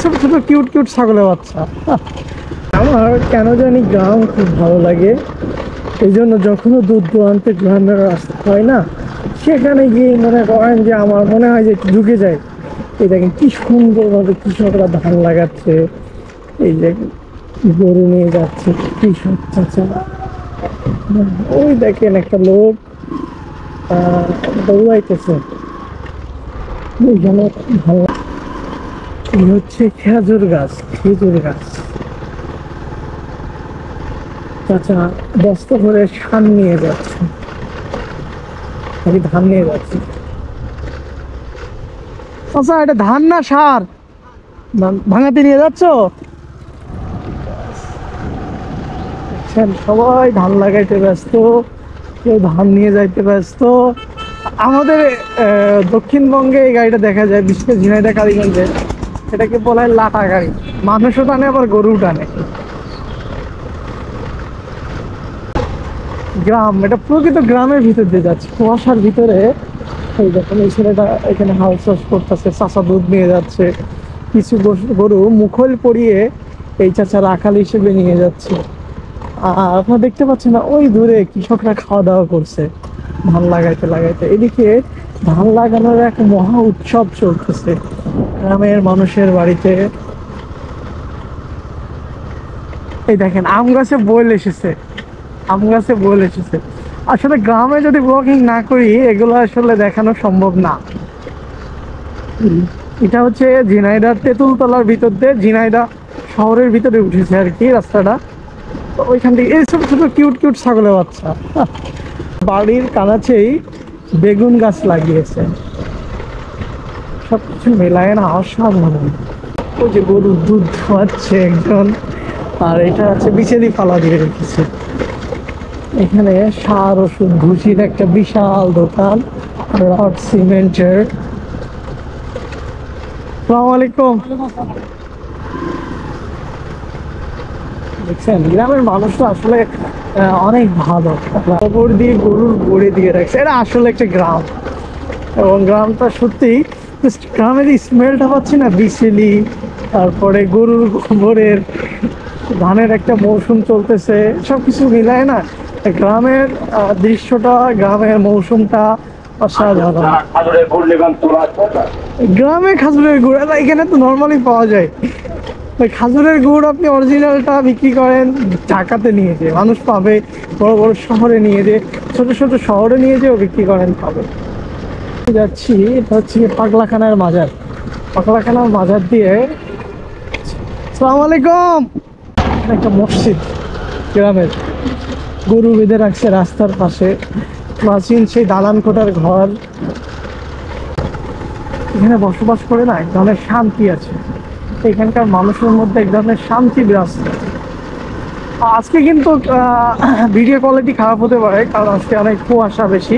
ছোট ছোট cute cute ছাগলের বাচ্চা। আমার কেন জানি গ্রাম খুব ভালো লাগে, এই জন্য যখনও দূর দূরান্তে গ্রামের রাস্তা হয় না, সেখানে গিয়ে মনে করেন যে আমার মনে হয় যে একটু ঢুকে যায়। এই দেখেন কি সুন্দরভাবে কৃষকরা ধান লাগাচ্ছে, এই যে গরু নিয়ে যাচ্ছে কৃষক চাচা। ওই দেখেন একটা লোক দৌড়াইতেছে। ওইখানে ভালো, এই হচ্ছে খেজুর গাছ, খেজুর গাছ। চাচা বস্তা ভরে ধান নিয়ে যাচ্ছে, আমি ধান নিয়ে যাচ্ছি। আচ্ছা এটা ধান না সার ভাঙাতে নিয়ে যাচ্ছ? সবাই ধান লাগাইতে ব্যস্ত, কেউ ধান নিয়ে যাইতে ব্যস্ত। আমাদের দক্ষিণবঙ্গে এই গাড়িটা দেখা যায়, বিশেষ করে ঝিনাইদহ কালীগঞ্জে। এটাকে বলা হয় লাটা গাড়ি, মানুষও টানে আবার গরু টানে। গ্রাম, এটা প্রকৃত গ্রামের ভিতর দিয়ে যাচ্ছে, কুয়াশার ভিতরে। এই দেখুন এই ছেলেটা এখানে হাউস চাষ করতেছে, চাচা দুধ নিয়ে যাচ্ছে। কিছু গরু মুখল পরিয়ে এই চাচা রাখাল হিসেবে নিয়ে যাচ্ছে। আর আপনারা দেখতে পাচ্ছেন না, ওই দূরে কৃষকরা খাওয়া দাওয়া করছে ধান লাগাইতে লাগাইতে। এদিকে ধান লাগানোর এক মহা উৎসব চলতেছে গ্রামের মানুষের বাড়িতে। এই দেখেন আম গাছে বল এসেছে, আম গাছে বল এসেছে। আসলে গ্রামে যদি ব্লগিং না করি এগুলো আসলে দেখানো সম্ভব না। এটা হচ্ছে ঝিনাইদহ তেঁতুলতলার ভিতর দিয়ে ঝিনাইদহ শহরের ভিতরে উঠেছে আর কি রাস্তাটা। তো ওইখান থেকে এই ছোট ছোট কিউট কিউট ছাগলের বাচ্চা। বাড়ির কানাচেই বেগুন গাছ লাগিয়েছে, সবকিছু মেলায় না অসাধারণ। ওই যে গরুর দুধ খাওয়াচ্ছে একজন, আর এটা হচ্ছে বিচেলি ফালা দিয়ে রেখেছে। এখানে সার ওষুধ ভুসির একটা বিশাল দোকান, রড সিমেন্টের। আসসালামু আলাইকুম। দেখছেন গ্রামের মানুষরা আসলে অনেক ভালো। গোবর দিয়ে গরুর গড়ে দিয়ে রাখছে, এটা আসলে একটা গ্রাম। এবং গ্রামটা সত্যি, গ্রামের স্মেলটা পাচ্ছি না, বিচেলি, তারপরে গরুর গোবরের, ধানের একটা মৌসুম চলতেছে, সবকিছু মিলায় না গ্রামের দৃশ্যটা, গ্রামের মৌসুমটা অসাধারণ। গ্রামে খাজুরের গুড় এখানে তো নর্মালি পাওয়া যায়। ওই খাজুরের গুড় আপনি অরিজিনালটা বিক্রি করেন ঢাকাতে নিয়ে যেয়ে, মানুষ পাবে। বড় বড় শহরে নিয়ে যেয়ে, ছোট ছোট শহরে নিয়ে যেয়েও বিক্রি করেন, পাবে। যাচ্ছি, এটা হচ্ছে পাগলাখানার মাজার। পাগলাখানার মাজার দিয়ে, আসসালামু আলাইকুম। একটা মসজিদ গ্রামের, গরু বেঁধে রাখছে রাস্তার পাশে, প্রাচীন সেই দালান কোঠার ঘর। এখানে বসবাস করে না এক ধরনের শান্তি আছে, এখানকার মানুষের মধ্যে এক ধরনের শান্তি বিরাজ করে। আজকে কিন্তু ভিডিও কোয়ালিটি খারাপ হতে পারে, কারণ আজকে অনেক কুয়াশা বেশি।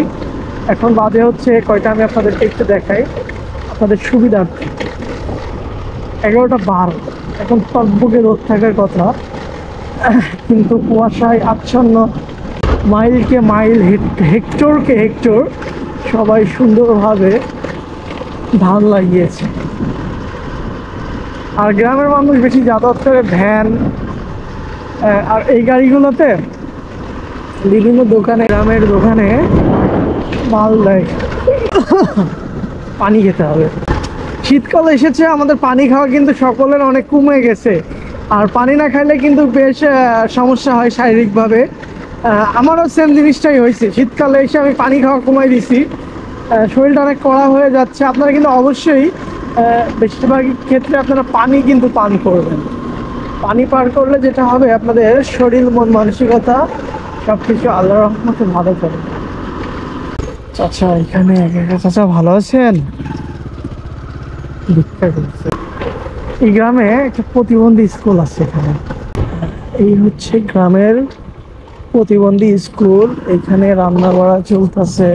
এখন বাজে হচ্ছে কয়টা, আমি আপনাদেরকে একটু দেখাই আপনাদের সুবিধার্থে। 11:12। এখন টকবকে রোদ থাকার কথা, কিন্তু কুয়াশায় আচ্ছন্ন। মাইলকে মাইল, হেক্টরকে হেক্টর সবাই সুন্দরভাবে ধান লাগিয়েছে। আর গ্রামের মানুষ বেশি যাতায়াত করে ভ্যান, আর এই গাড়িগুলোতে বিভিন্ন দোকানে, গ্রামের দোকানে মাল দেয়। পানি খেতে হবে, শীতকাল এসেছে, আমাদের পানি খাওয়া কিন্তু সকলের অনেক কমে গেছে। আর পানি না খাইলে কিন্তু বেশ সমস্যা হয় শারীরিকভাবে। আমারও সেম জিনিসটাই হয়েছে, শীতকালে এসে আমি পানি খাওয়া কমাই দিছি, শরীরটা অনেক কড়া হয়ে যাচ্ছে। আপনারা কিন্তু অবশ্যই বেশিরভাগ ক্ষেত্রে আপনারা পানি কিন্তু পান করবেন। পানি পান করলে যেটা হবে, আপনাদের শরীর মন মানসিকতা সব কিছু আল্লাহর রহমতে ভালো চলে। চাচা এখানে, চাচা ভালো আছেন? ভিক্ষা করছে। এই গ্রামে একটা প্রতিবন্ধী স্কুল আছে এখানে। এই হচ্ছে গ্রামের প্রতিবন্ধী স্কুল, এখানে রান্না বাড়া চলতেছে।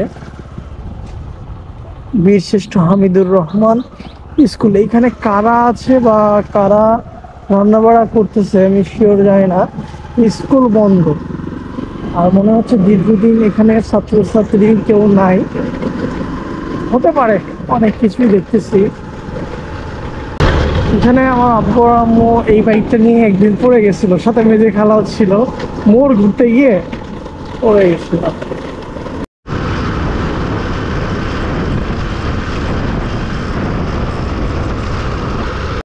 বীরশ্রেষ্ঠ হামিদুর রহমান স্কুল। এইখানে কারা আছে বা কারা রান্না বাড়া করতেছে আমি শিওর জানি না। স্কুল বন্ধ, আর মনে হচ্ছে দীর্ঘদিন এখানে ছাত্রছাত্রী কেউ নাই, হতে পারে, অনেক কিছুই দেখতেছি। এখানে আমার আব্বু আর আম্মু এই বাইকটা নিয়ে একদিন পড়ে গেছিল, সাথে মেজে খেলা হচ্ছিল, মোড় ঘুরতে গিয়ে পড়ে গেছিল।